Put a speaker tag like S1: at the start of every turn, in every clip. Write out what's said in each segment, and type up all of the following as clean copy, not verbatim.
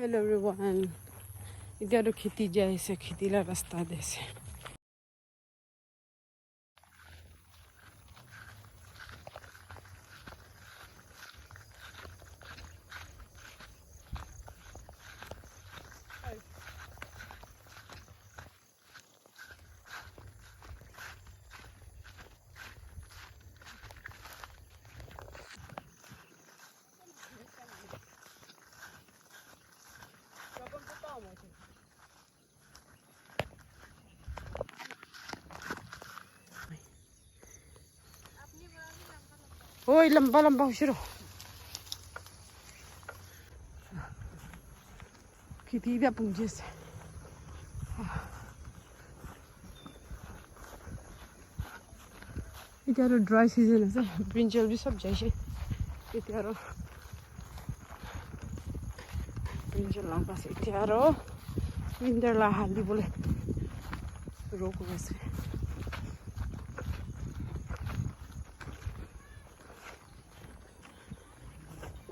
S1: Hello everyone. इधर खेती जाए से खेती ला रास्ता दे से ओए लंबा लंबा शुरू खेती दा पुंजे से इधर ड्राई सीजन है ब्रिंजल भी सब जाए इधर ब्रिंजल लंबा से इधर विंटर ला हाली बोले रोक वैसे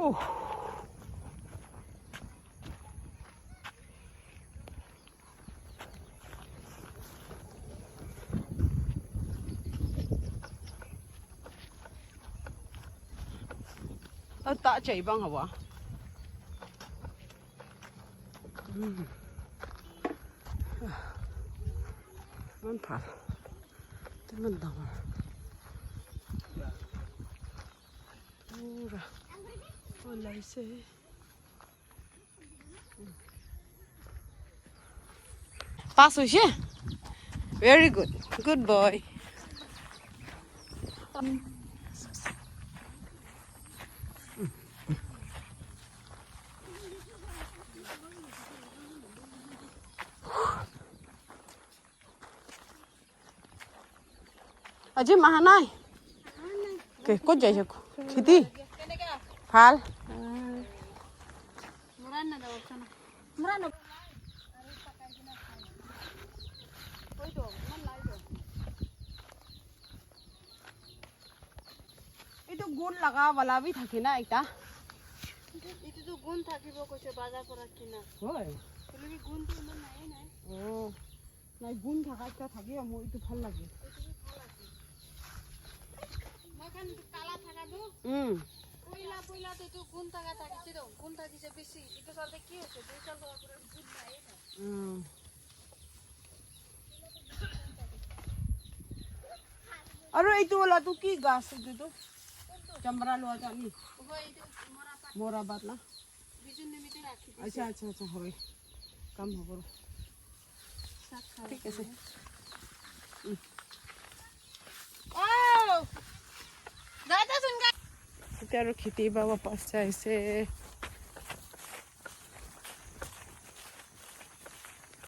S1: ओह tak cai bang hawa man par teman dang ora olai se pass hoise very good boy Ajay महानाय के को जाय छ खेती फाल मुरान न दवसन मुरान ओइ तो मन लाइदो ए तो गुण लगा वाला भी থাকে না এটা এটা তো গুণ থাকিব কইছে বাজার করা কিনা হয় তুমি গুণ তো মন নাই না ও নাই গুণ থাকাটা থাকে মই তো ভাল লাগে মাখান কালা থাকা দো পয়লা পয়লা তো গুণ থাকা থাকিছে তো গুণ থাকিছে বেশি এটা সাথে কি হচ্ছে দুই সাল ধরে পুরো গুণ নাই না अरे ये तो वाला तू की घास दे दो चमड़ा लो जानी वो ये मोरा बात ना बिजुन ने मिटे राखी अच्छा अच्छा अच्छा होय कम हो करो ठीक है से ओ दादा सुन गा तेरे खेती बाबा पास ऐसे